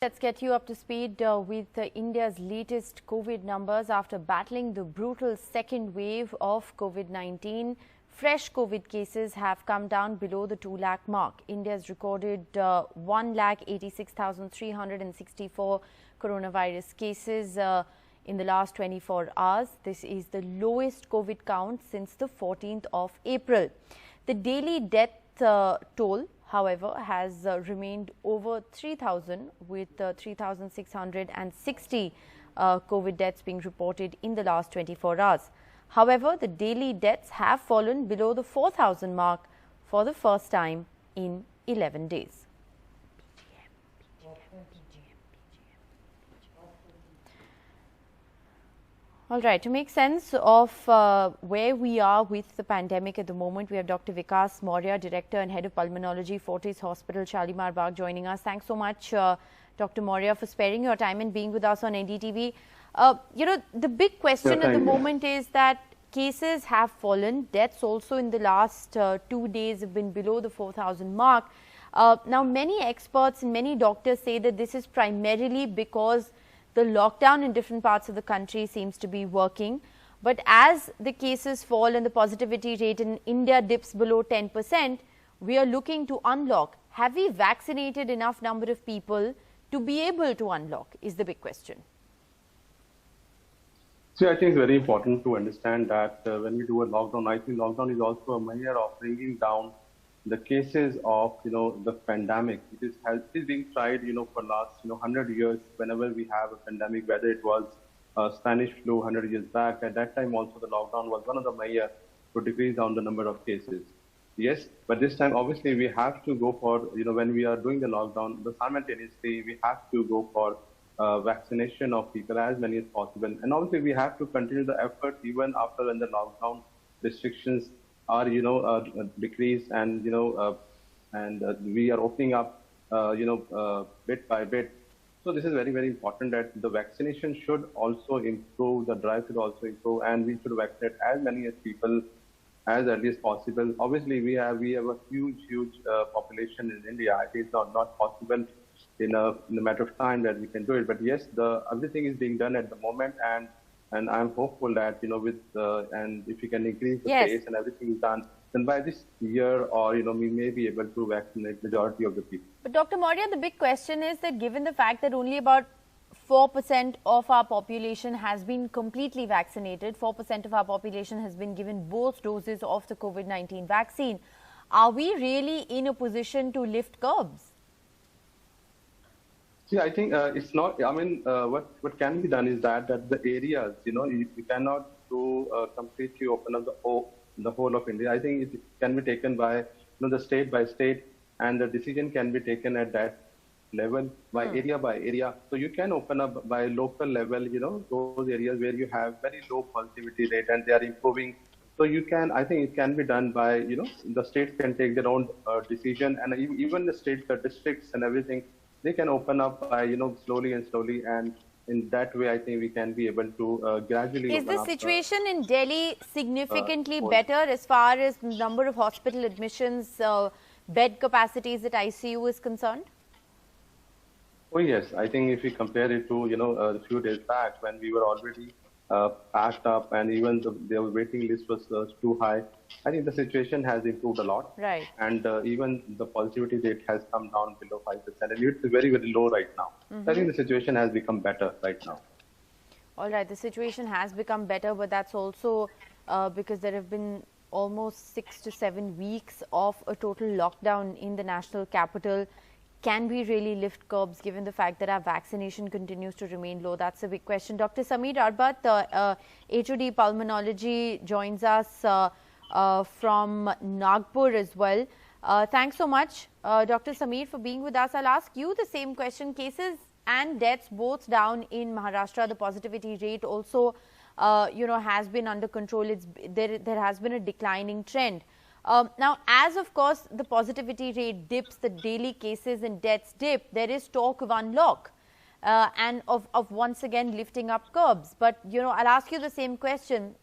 Let's get you up to speed with India's latest COVID numbers. After battling the brutal second wave of COVID-19, fresh COVID cases have come down below the 2 lakh mark. India has recorded 1,86,364 coronavirus cases in the last 24 hours. This is the lowest COVID count since the 14th of April. The daily death toll, however, has remained over 3,000 with 3,660 COVID deaths being reported in the last 24 hours. However, the daily deaths have fallen below the 4,000 mark for the first time in 11 days. All right, to make sense of where we are with the pandemic at the moment, we have Dr. Vikas Maurya, Director and Head of Pulmonology, Fortis Hospital, Shalimar Bagh, joining us. Thanks so much, Dr. Maurya, for sparing your time and being with us on NDTV. The big question at the moment is that cases have fallen. Deaths also in the last 2 days have been below the 4,000 mark. Now, many experts and many doctors say that this is primarily because the lockdown in different parts of the country seems to be working. But as the cases fall and the positivity rate in India dips below 10%, we are looking to unlock. Have we vaccinated enough number of people to be able to unlock is the big question. See, I think it's very important to understand that when we do a lockdown, I think lockdown is also a measure of bringing down the cases of, the pandemic. It is being tried, for last, 100 years, whenever we have a pandemic, whether it was Spanish flu 100 years back. At that time, also the lockdown was one of the measures to decrease down the number of cases. Yes, but this time, obviously, we have to go for, when we are doing the lockdown, simultaneously, we have to go for vaccination of people as many as possible. And obviously, we have to continue the effort even after when the lockdown restrictions are, decreased and, we are opening up, bit by bit. So this is very, very important that the vaccination should also improve, the drive should also improve, and we should vaccinate as many as people as early as possible. Obviously, we have a huge population in India. I think it's not possible in a matter of time that we can do it. But yes, everything is being done at the moment, and I'm hopeful that, and if we can increase the pace and everything is done, then by this year or, we may be able to vaccinate majority of the people. But Dr. Maurya, the big question is that given the fact that only about 4% of our population has been completely vaccinated, 4% of our population has been given both doses of the COVID-19 vaccine, are we really in a position to lift curbs? See, I think it's not. I mean, what can be done is that the areas, you cannot do completely open up the whole of India. I think it can be taken by the state by state, and the decision can be taken at that level by area. So you can open up by local level, those areas where you have very low positivity rate and they are improving. So you can, I think it can be done by, the states can take their own decision, and even the states, the districts and everything, they can open up by, slowly, and in that way, I think we can be able to gradually. Is the situation in Delhi significantly better as far as number of hospital admissions, bed capacities at ICU is concerned? Oh yes, I think if we compare it to a few days back when we were already packed up and even the waiting list was too high, I think the situation has improved a lot. Right. And even the positivity rate has come down below 5%. And it's very, very low right now. I think the situation has become better right now. All right. The situation has become better, but that's also because there have been almost 6 to 7 weeks of a total lockdown in the national capital. Can we really lift curbs given the fact that our vaccination continues to remain low? That's a big question. Dr. Sameer Arbat, HOD Pulmonology, joins us from Nagpur as well. Thanks so much, Dr. Sameer, for being with us. I'll ask you the same question. Cases and deaths both down in Maharashtra. The positivity rate also, has been under control. There has been a declining trend. Now, as of course the positivity rate dips, the daily cases and deaths dip, there is talk of unlock and of once again lifting up curbs. But, I'll ask you the same question.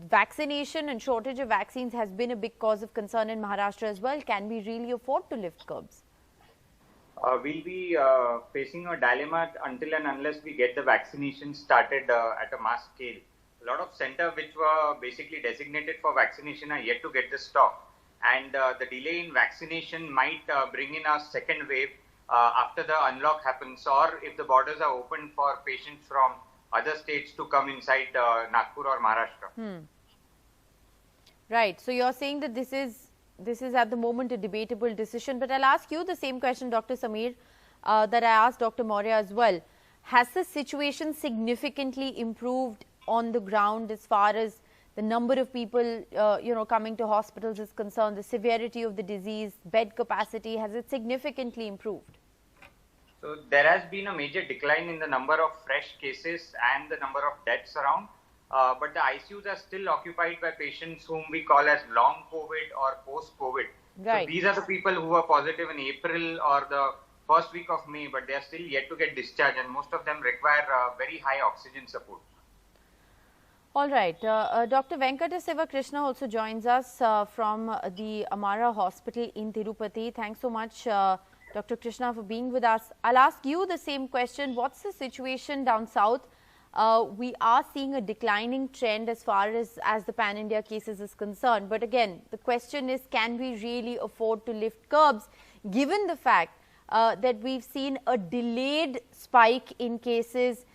Vaccination and shortage of vaccines has been a big cause of concern in Maharashtra as well. Can we really afford to lift curbs? we'll be facing a dilemma until and unless we get the vaccination started at a mass scale. A lot of centers which were basically designated for vaccination are yet to get the stock. And the delay in vaccination might bring in a second wave after the unlock happens, or if the borders are open for patients from other states to come inside Nagpur or Maharashtra. Right. So you're saying that this is at the moment a debatable decision, but I'll ask you the same question, Dr. Sameer, that I asked Dr. Maurya as well. Has the situation significantly improved on the ground as far as the number of people, coming to hospitals is concerned, the severity of the disease, bed capacity, has it significantly improved? So there has been a major decline in the number of fresh cases and the number of deaths around. But the ICUs are still occupied by patients whom we call as long COVID or post-COVID. Right. So these are the people who were positive in April or the first week of May, but they are still yet to get discharged, and most of them require very high oxygen support. All right. Dr. Venkata Siva Krishna also joins us from the Amara Hospital in Tirupati. Thanks so much, Dr. Krishna, for being with us. I'll ask you the same question. What's the situation down south? We are seeing a declining trend as far as the pan-India cases is concerned. But again, the question is, can we really afford to lift curbs given the fact that we've seen a delayed spike in cases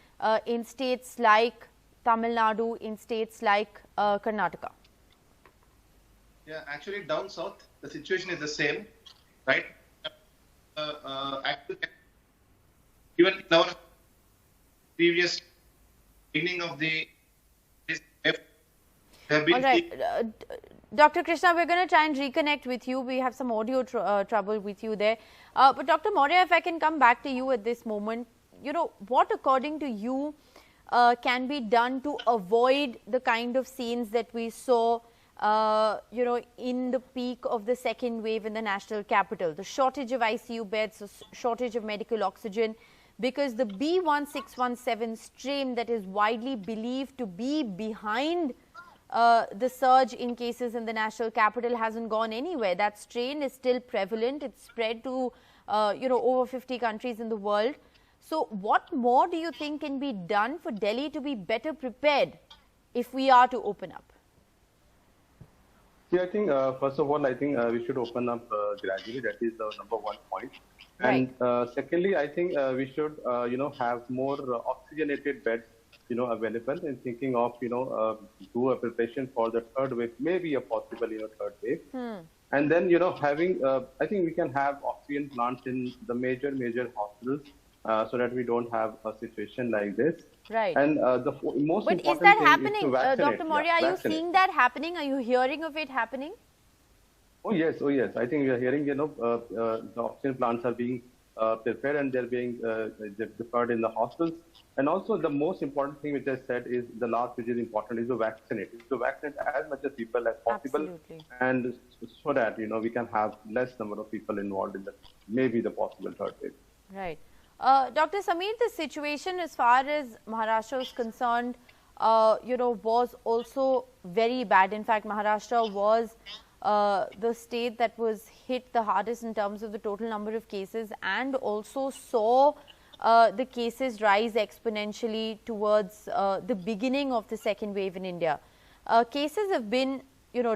in states like Tamil Nadu, in states like Karnataka? Yeah, actually down south, the situation is the same, right? Even in our previous beginning of the have been. All right, Dr. Krishna, we're going to try and reconnect with you. We have some audio trouble with you there. But Dr. Maurya, if I can come back to you at this moment, what according to you can be done to avoid the kind of scenes that we saw, in the peak of the second wave in the national capital, the shortage of ICU beds, the shortage of medical oxygen, because the B1617 strain that is widely believed to be behind the surge in cases in the national capital hasn't gone anywhere. That strain is still prevalent. It's spread to, over 50 countries in the world. So what more do you think can be done for Delhi to be better prepared if we are to open up? Yeah, I think first of all, I think we should open up gradually. That is the number one point. Right. And secondly, I think we should, have more oxygenated beds, available, and thinking of, do a preparation for the third wave, maybe a possible, third wave. And then, having, I think we can have oxygen plants in the major hospitals so that we don't have a situation like this. Right. And the most but important is that thing happening, is to vaccinate. Dr. Maurya? Are you seeing that happening? Are you hearing of it happening? Oh yes. I think we are hearing, the oxygen plants are being prepared and they're being deployed in the hospitals. And also the most important thing which I said is the last, which is important, is to vaccinate. To vaccinate as much as people as possible. Absolutely. And so that, we can have less number of people involved in maybe the possible third wave. Right. Dr. Sameer, the situation as far as Maharashtra is concerned, was also very bad. In fact, Maharashtra was the state that was hit the hardest in terms of the total number of cases, and also saw the cases rise exponentially towards the beginning of the second wave in India. Cases have been,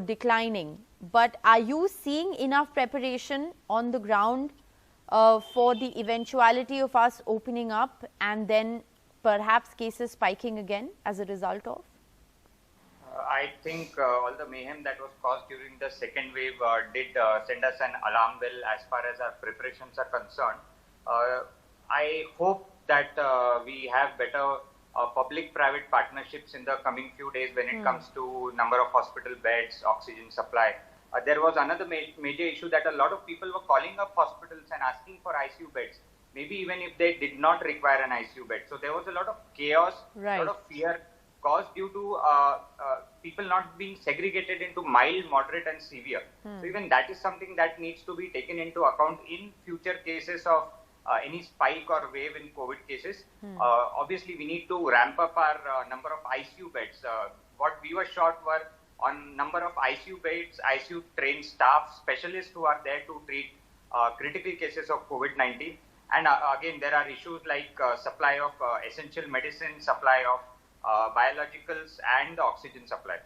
declining, but are you seeing enough preparation on the ground for the eventuality of us opening up and then perhaps cases spiking again as a result of? I think all the mayhem that was caused during the second wave did send us an alarm bell as far as our preparations are concerned. I hope that we have better public-private partnerships in the coming few days when it comes to number of hospital beds, oxygen supply. There was another major issue that a lot of people were calling up hospitals and asking for ICU beds, maybe even if they did not require an ICU bed. So there was a lot of chaos, a lot of fear caused due to people not being segregated into mild, moderate and severe. So even that is something that needs to be taken into account in future cases of any spike or wave in COVID cases. Obviously, we need to ramp up our number of ICU beds. What we were short were on number of ICU beds, ICU trained staff, specialists who are there to treat critical cases of COVID-19. And again, there are issues like supply of essential medicine, supply of biologicals, and the oxygen supply.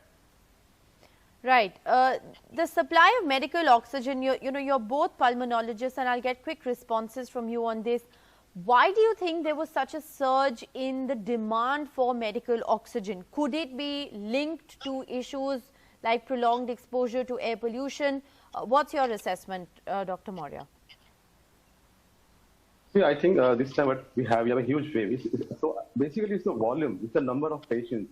Right. The supply of medical oxygen, you're both pulmonologists, and I'll get quick responses from you on this. Why do you think there was such a surge in the demand for medical oxygen? Could it be linked to issues like prolonged exposure to air pollution? What's your assessment, Dr. Maurya? See, I think this time what we have a huge wave. So basically, it's the volume, it's the number of patients.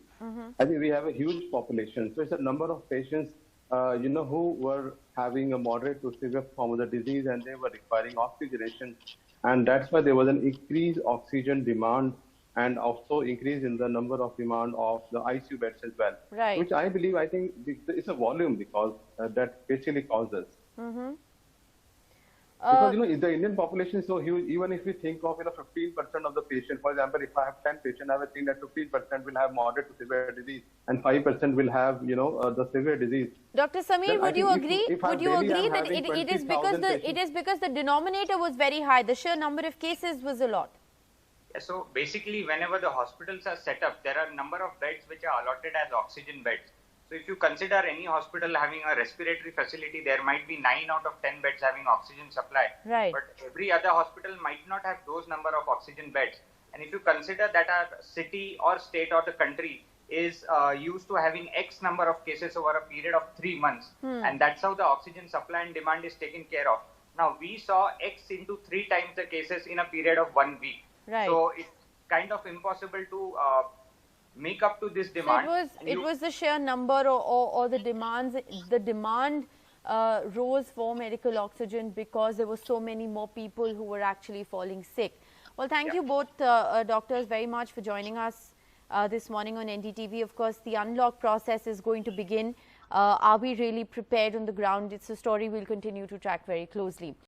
I think we have a huge population. So it's a number of patients, who were having a moderate to severe form of the disease, and they were requiring oxygenation. And that's why there was an increased oxygen demand, and also increase in the number of demand of the ICU beds as well. Right. Which I believe, I think it's a volume because that basically causes. Because the Indian population is so huge. Even if we think of 15% of the patient, for example, if I have 10 patients, I would think that 15% will have moderate to severe disease, and 5% will have the severe disease. Dr. Sameer, would you agree? Would you agree that it is because the denominator was very high? The sheer number of cases was a lot. Yeah, so basically, whenever the hospitals are set up, there are a number of beds which are allotted as oxygen beds. So if you consider any hospital having a respiratory facility, there might be 9 out of 10 beds having oxygen supply. Right. But every other hospital might not have those number of oxygen beds. And if you consider that our city or state or the country is used to having X number of cases over a period of 3 months, and that's how the oxygen supply and demand is taken care of. Now, we saw X into 3 times the cases in a period of 1 week. Right. So it's kind of impossible to make up to this demand. So it was the sheer number or the demands. The demand rose for medical oxygen because there were so many more people who were actually falling sick. Well, thank you both doctors very much for joining us this morning on NDTV. Of course, the unlock process is going to begin. Are we really prepared on the ground? It's a story we'll continue to track very closely.